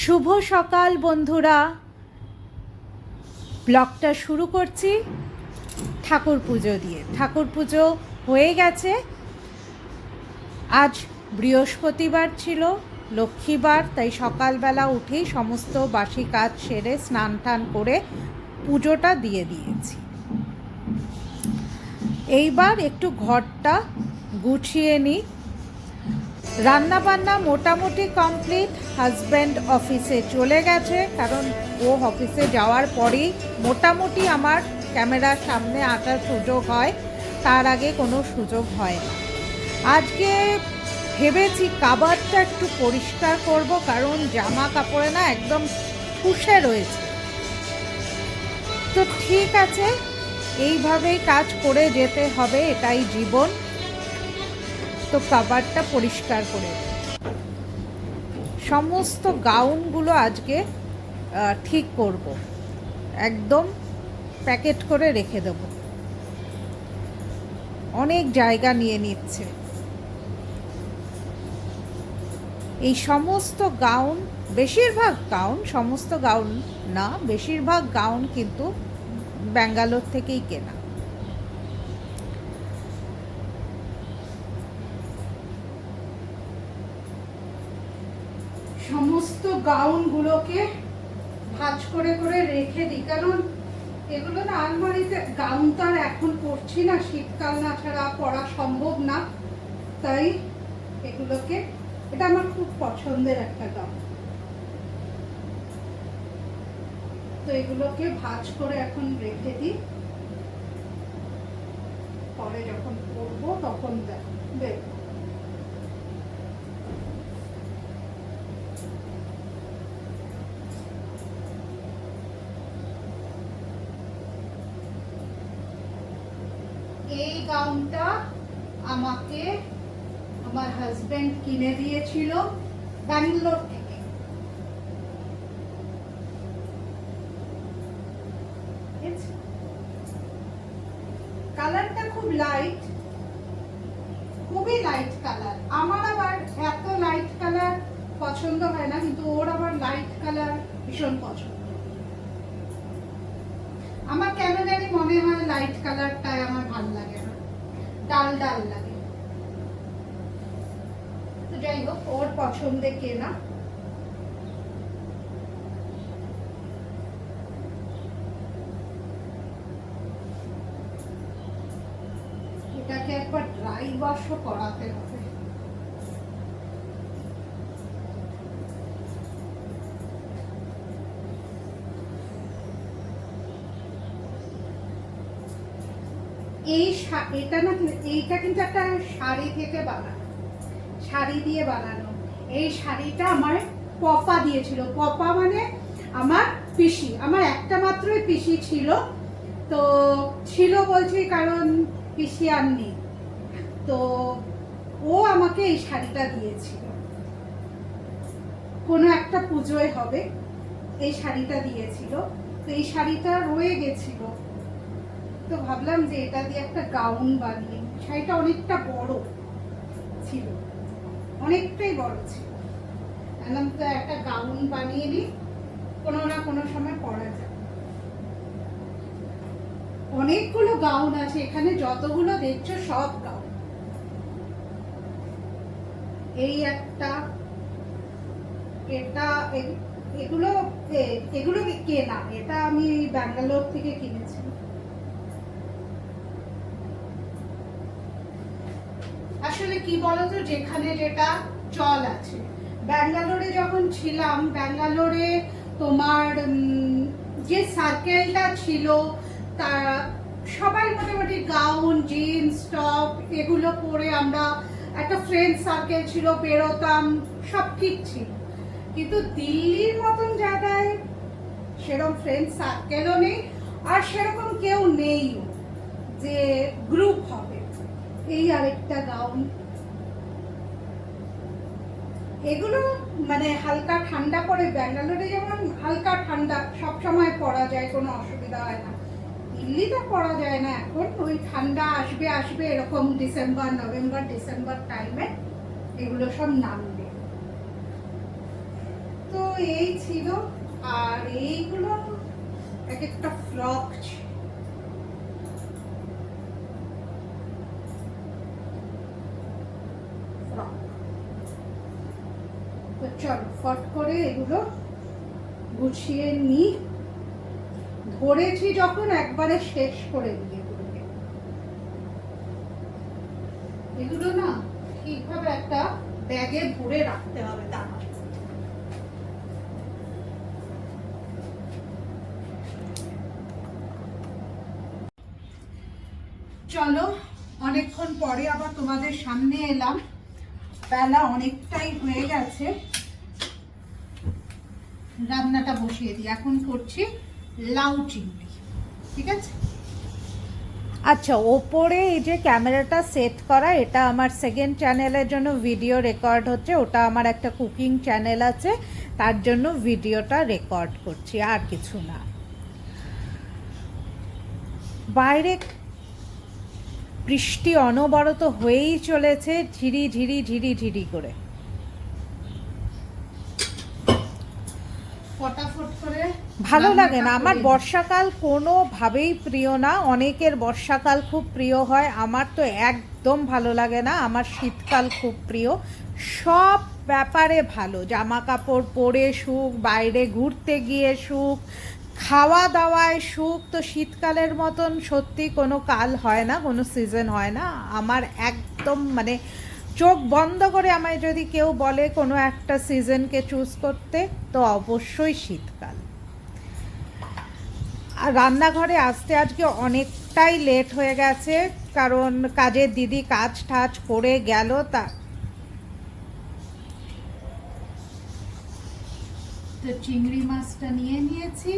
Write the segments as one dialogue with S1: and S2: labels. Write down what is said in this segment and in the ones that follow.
S1: শুভ সকাল বন্ধুরা, ব্লগটা শুরু করছি ঠাকুর পুজো দিয়ে। ঠাকুর পুজো হয়ে গেছে। আজ বৃহস্পতিবার ছিল, লক্ষ্মীবার, তাই সকালবেলা উঠেই সমস্ত বাসি কাজ সেরে স্নান টান করে পুজোটা দিয়ে দিয়েছি। এইবার একটু ঘরটা গুছিয়ে নিই। রান্নাবান্না মোটামুটি কমপ্লিট। হাজব্যান্ড অফিসে চলে গেছে, কারণ ও অফিসে যাওয়ার পরেই মোটামুটি আমার ক্যামেরার সামনে আসার সুযোগ হয়, তার আগে কোনো সুযোগ হয় না। আজকে ভেবেছি কাবারটা একটু পরিষ্কার করব, কারণ জামা কাপড়ে না একদম ঠুসে রয়েছে। তো ঠিক আছে, এইভাবেই কাজ করে যেতে হবে, এটাই জীবন। তো কাবারটা পরিষ্কার করে সমস্ত গাউনগুলো আজকে ঠিক করব, একদম প্যাকেট করে রেখে দেব। অনেক জায়গা নিয়ে নিচ্ছে এই সমস্ত গাউন। বেশিরভাগ গাউন, সমস্ত গাউন না, বেশিরভাগ গাউন কিন্তু ব্যাঙ্গালোর থেকেই কেনা। সমস্ত গাউনগুলোকে ভাঁজ করে করে রেখে দিই, কারণ এগুলো না আলমারিতে, গাউন তো আর এখন পরছি না, শীতকাল না ছাড়া পরা সম্ভব না, তাই এগুলোকে, এটা আমার খুব পছন্দের একটা গাউন, তো এগুলোকে ভাঁজ করে এখন রেখে দিই। পরে যখন পরবো তখন দেখবো। এই গাউনটা আমাকে আমার হাজবেন্ড কিনে দিয়েছিল ব্যাঙ্গালোর থেকে। কালারটা খুব লাইট, খুবই লাইট কালার। আমার আবার এত লাইট কালার পছন্দ হয় না, কিন্তু ওর আবার লাইট কালার ভীষণ পছন্দ। আমার কেন জানি মনে হয় লাইট কালারটাই আমার ভালো লাগে না, ডাল ডাল লাগে। তো যাই হোক, ওর পছন্দে কেনা। এটাকে একবার ড্রাই ওয়াশও করাতে হবে। এটা না, এইটা কিন্তু একটা শাড়ি থেকে বানানো, শাড়ি দিয়ে বানানো। এই শাড়িটা আমার পপা দিয়েছিল। পপা মানে আমার পিসি, আমার একটা মাত্রই পিসি ছিল, তো ছিল বলছি কারণ পিসি আর নেই, তো ও আমাকে এই শাড়িটা দিয়েছিল। কোনো একটা পুজোয় হবে, এই শাড়িটা দিয়েছিল, তো এই শাড়িটা রয়ে গেছিল, তো ভাবলাম যে এটা দিয়ে একটা গাউন বানিয়ে। শাড়িটা অনেকটা বড় ছিল, অনেকটাই বড় ছিল। ভাবলাম তো একটা গাউন বানিয়ে নিই, কোনো না কোনো সময় পরা যায়। অনেকগুলো গাউন আছে এখানে, যতগুলো দেখছো সব গাউন। এই একটা, এটা, এগুলো এগুলো কেনা, এটা আমি ব্যাঙ্গালোর থেকে কিনেছি। আসলে কি বলতো, যেখানে যেটা চল আছে। ব্যাঙ্গালোরে যখন ছিলাম, ব্যাঙ্গালোরে তোমার যে সার্কেলটা ছিল, তারা সবাই মোটামুটি গাউন, জিন্স, টপ এগুলো পরে আমরা একটা ফ্রেন্ড সার্কেল ছিল, বেরোতাম, সব ঠিক ছিল। কিন্তু দিল্লির মতন জায়গায় সেরকম ফ্রেন্ড সার্কেলও নেই, আর সেরকম কেউ নেই যে গ্রুপ হবে। এই আরেকটা গাউন, এগুলো মানে হালকা ঠান্ডা পড়ে। ব্যাঙ্গালোরে যেমন হালকা ঠান্ডা সব সময় পরা যায়, কোনো অসুবিধা হয় না। দিল্লিতে পরা যায় না এখন, ওই ঠান্ডা আসবে আসবে এরকম ডিসেম্বর, নভেম্বর, ডিসেম্বর টাইমে এগুলো সব নামবে। তো এই ছিল, আর এইগুলো এক একটা ফ্রক ছিল। তো চলো ফট করে এগুলো গুছিয়ে নিই, ধরেছি যখন একবারে শেষ করে দিই এগুলোকে। এগুলো না ঠিকভাবে একটা ব্যাগে ভরে রাখতে হবে। দাঁড়া, চলো অনেকক্ষণ পরে আবার তোমাদের সামনে এলাম, বেলা অনেকটাই হয়ে গেছে, রান্নাটা বসিয়ে দিই। এখন করছি লাউ চিংড়ি, ঠিক আছে?
S2: আচ্ছা, ওপরে এই যে ক্যামেরাটা সেট করা, এটা আমার সেকেন্ড চ্যানেলের জন্য ভিডিও রেকর্ড হচ্ছে। ওটা আমার একটা কুকিং চ্যানেল আছে, তার জন্য ভিডিওটা রেকর্ড করছি, আর কিছু না। বাইরে বৃষ্টি অনবরত হয়েই চলেছে, ঝিরি ঝিরি ঝিরি ঝিরি করে। ভালো লাগে না আমার বর্ষাকাল, কোনোভাবেই প্রিয় না। অনেকের বর্ষাকাল খুব প্রিয় হয়, আমার তো একদম ভালো লাগে না। আমার শীতকাল খুব প্রিয়, সব ব্যাপারে ভালো। জামা কাপড় পরে সুখ, বাইরে ঘুরতে গিয়ে সুখ, খাওয়া দাওয়ায় সুখ। তো শীতকালের মতন সত্যি কোনো কাল হয় না, কোনো সিজন হয় না। আমার একদম মানে চোখ বন্ধ করে আমায় যদি কেউ বলে কোনো একটা সিজনকে চুজ করতে, তো অবশ্যই শীতকাল। আর রান্নাঘরে আসতে আজকে অনেকটাই লেট হয়ে গেছে, কারণ কাজের দিদি কাজ টাজ করে গেল। তা
S1: তো চিংড়ি মাছটা নিয়ে নিয়েছি,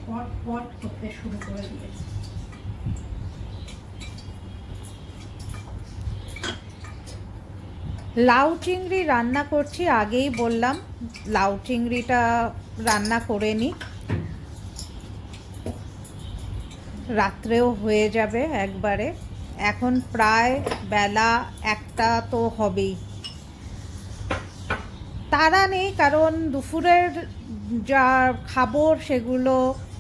S1: পট পট করতে শুরু করে দিয়েছি।
S2: লাউ চিংড়ি রান্না করছি, আগেই বললাম লাউ চিংড়িটা রান্না করে নিই, রাত্রেও হয়ে যাবে একবারে। এখন প্রায় বেলা 1টা তো হবেই, তাড়া নেই, কারণ দুপুরের যা খাবার সেগুলো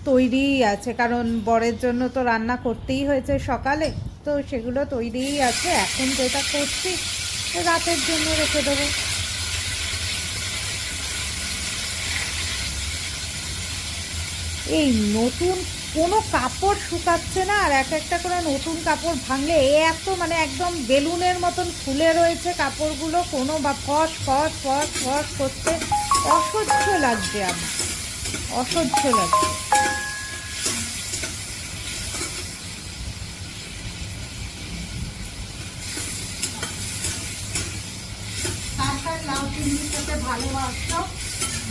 S2: তৈরিই আছে, কারণ বরের জন্য তো রান্না করতেই হয়েছে সকালে, তো সেগুলো তৈরিই আছে। এখন যেটা করছি রাতের জন্য রেখে দেবো। এই নতুন কোনো কাপড় শুকাচ্ছে না, আর এক একটা করে নতুন কাপড় ভাঙলে এত মানে একদম বেলুনের মতন ফুলে রয়েছে কাপড়গুলো, কোনো বা ফস ফস ফস ফস করতে অসহ্য লাগছে, আমার অসহ্য লাগছে।
S1: লাউ চিংড়ি খেতে ভালোবাসো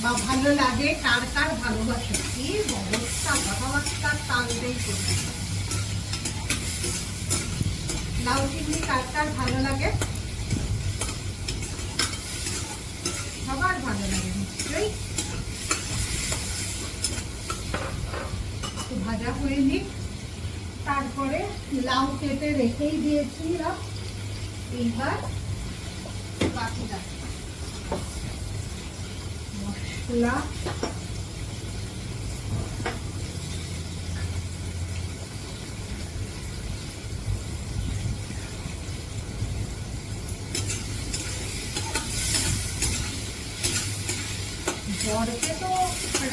S1: বা ভালো লাগে, কার কার ভালোবাসো? কি অবস্থা, কথাবার্তা তালতেই করছি। লাউ চিংড়ি কার কার ভালো লাগে? সবার ভালো লাগে নিশ্চয়ই। ভাজা হয়ে নিক, তারপরে লাউ কেটে রেখেই দিয়েছিলাম। এইবার বাকিটা মশলা, বরকে তো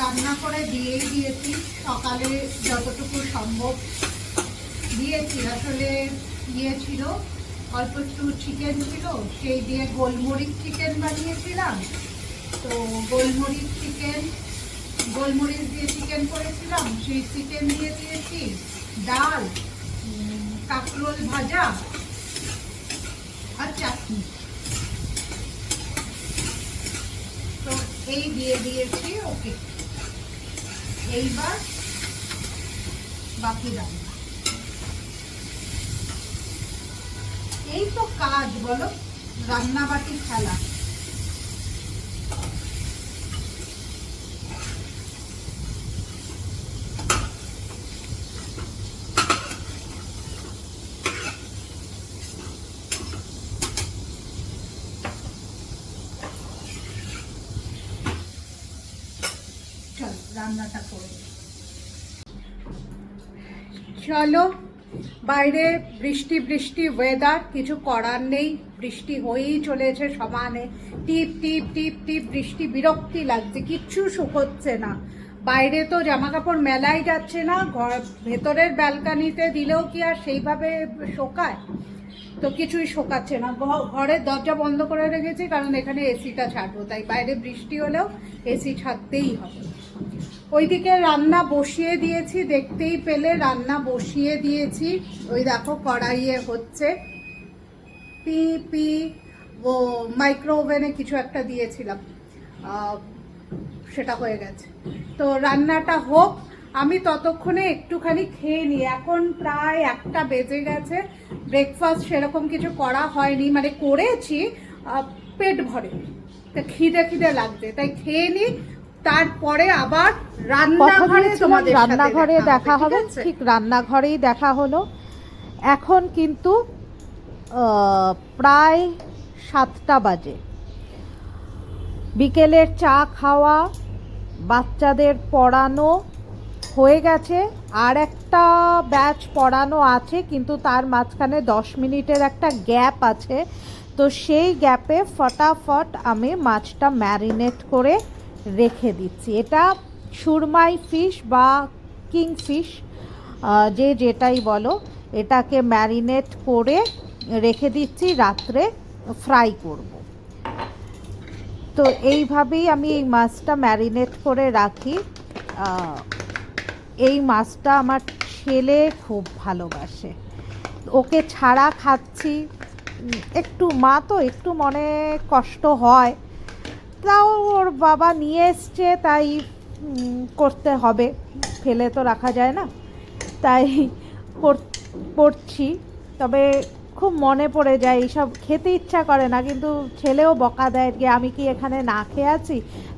S1: রান্না করে দিয়েই দিয়েছি, সকালে যতটুকু সম্ভব দিয়েছি। আসলে ইয়ে ছিল, অল্প একটু চিকেন ছিল, সেই দিয়ে গোলমরিচ চিকেন বানিয়েছিলাম। তো গোলমরিচ দিয়ে চিকেন করেছিলাম, সেই চিকেন দিয়ে দিয়েছি, ডাল, কাঁকরোল ভাজা আর চাটনি। তো এই দিয়ে দিয়েছি ওকে। এইবার বাকি রান্না, এই তো কাজ বলো, রান্না বাটি খেলা। রান্নাটা করে। চলো, বাইরে বৃষ্টি বৃষ্টি ওয়েদার, কিছু করার নেই, বৃষ্টি হয়েই চলেছে সমানে, টিপ টিপ টিপ টিপ বৃষ্টি, বিরক্তি লাগছে, কিচ্ছু শুকোচ্ছে না। বাইরে তো জামা কাপড় মেলাই যাচ্ছে না, ঘর ভেতরের ব্যালকানিতে দিলেও কি আর সেইভাবে শোকায়? তো কিছুই শোকাচ্ছে না। ঘরের দরজা বন্ধ করে রেখেছি কারণ এখানে এসিটা ছাড়বো, তাই বাইরে বৃষ্টি হলেও এসি ছাড়তেই হবে। ওইদিকে রান্না বসিয়ে দিয়েছি, দেখতেই পেলে রান্না বসিয়ে দিয়েছি। ওই দেখো কড়াইয়ে হচ্ছে, পি পি ও মাইক্রো ওভেনে কিছু একটা দিয়েছিলাম, সেটা হয়ে গেছে। তো রান্নাটা হোক, আমি ততক্ষণে একটুখানি খেয়ে নিই। এখন প্রায় 1টা বেজে গেছে, ব্রেকফাস্ট সেরকম কিছু করা হয়নি, মানে করেছি পেট ভরে, তা খিদে খিদে লাগছে, তাই খেয়ে নিই, তারপরে আবার রান্নাঘরে তোমাদের সাথে
S2: রান্নাঘরে দেখা হবে।
S1: ঠিক আছে?
S2: ঠিক রান্নাঘরেই দেখা হলো। এখন কিন্তু প্রায় 7টা বাজে। বিকেলের চা খাওয়া, বাচ্চাদের পড়ানো হয়ে গেছে, আর একটা ব্যাচ পড়ানো আছে, কিন্তু তার মাঝখানে 10 মিনিটের একটা গ্যাপ আছে। তো সেই গ্যাপে ফটাফট আমি মাছটা ম্যারিনেট করে রেখে দিচ্ছি। এটা সুরমাই ফিশ বা কিংফিশ, যে যেটাই বলো, এটাকে ম্যারিনেট করে রেখে দিচ্ছি, রাত্রে ফ্রাই করব। তো এইভাবেই আমি এই মাছটা ম্যারিনেট করে রাখি। এই মাছটা আমার ছেলে খুব ভালোবাসে, ওকে ছাড়া খাচ্ছি, একটু মা তো একটু মনে কষ্ট হয়, তাও ওর বাবা নিয়ে এসছে, তাই করতে হবে, ফেলে তো রাখা যায় না, তাই করছি। তবে খুব মনে পড়ে যায়, এইসব খেতে ইচ্ছা করে না, কিন্তু ছেলেও বকা দেয় যে আমি কি এখানে না খেয়ে আছি,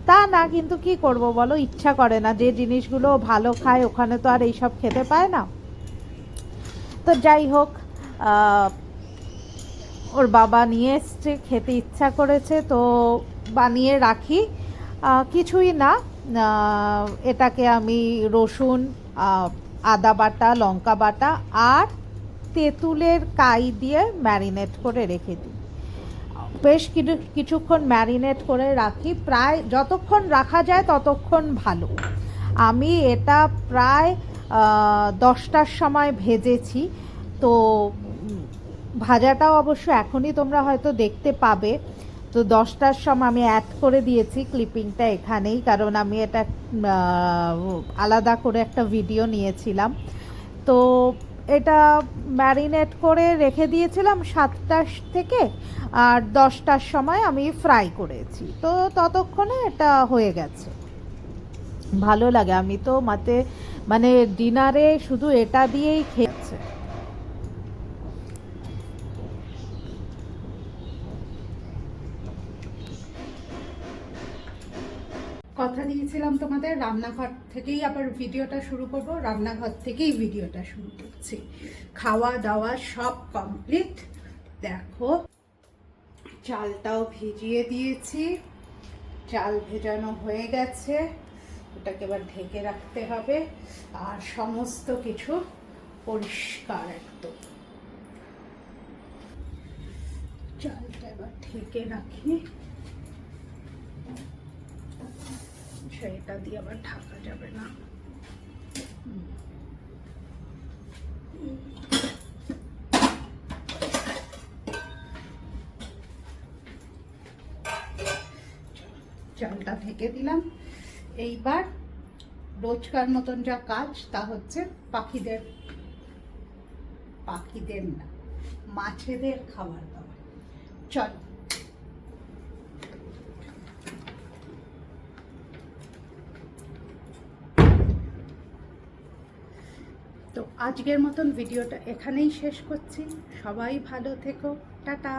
S2: তা না, কিন্তু কি করব বলো, ইচ্ছা করে না। যে জিনিসগুলো ভালো খায় ওখানে তো আর এইসব খেতে পায় না। তো যাই হোক, ওর বাবা নিয়ে এসছে, খেতে ইচ্ছা করেছে, তো বানিয়ে রাখি। কিছুই না, এটাকে আমি রসুন, আদা বাটা, লঙ্কা বাটা আর তেঁতুলের কাই দিয়ে ম্যারিনেট করে রেখে দিই। বেশ কিছুক্ষণ ম্যারিনেট করে রাখি, প্রায় যতক্ষণ রাখা যায় ততক্ষণ ভালো। আমি এটা প্রায় 10টার সময় ভেজেছি। তো ভাজাটাও অবশ্য এখনই তোমরা হয়তো দেখতে পাবে। তো 10টার সময় আমি অ্যাড করে দিয়েছি ক্লিপিংটা এখানেই, কারণ আমি এটা আলাদা করে একটা ভিডিও নিয়েছিলাম। তো এটা ম্যারিনেট করে রেখে দিয়েছিলাম 7টা থেকে, আর 10টার সময় আমি ফ্রাই করেছি। তো ততক্ষণে এটা হয়ে গেছে। ভালো লাগে, আমি তো মানে ডিনারে শুধু এটা দিয়েই খেয়েছে।
S1: কথা দিয়েছিলাম তোমাদের রান্নাঘর থেকেই আবার ভিডিওটা শুরু করব, রান্নাঘর থেকেই ভিডিওটা শুরু করছি। খাওয়া দাওয়া সব কমপ্লিট। দেখো চালটাও ভিজিয়ে দিয়েছি, চাল ভেজানো হয়ে গেছে, ওটাকে এবার ঢেকে রাখতে হবে, আর সমস্ত কিছু পরিষ্কার একদম। চালটা এবার ঢেকে রাখি, সেটা দিয়ে আবার ঢাকা যাবে না। চালটা ঢেকে দিলাম। এইবার রোজকার মতন যা কাজ তা হচ্ছে পাখিদের না, মাছেদের খাবার দাবার। চলো, তো আজকের মতন ভিডিওটা এখানেই শেষ করছি। সবাই ভালো থেকো, টাটা।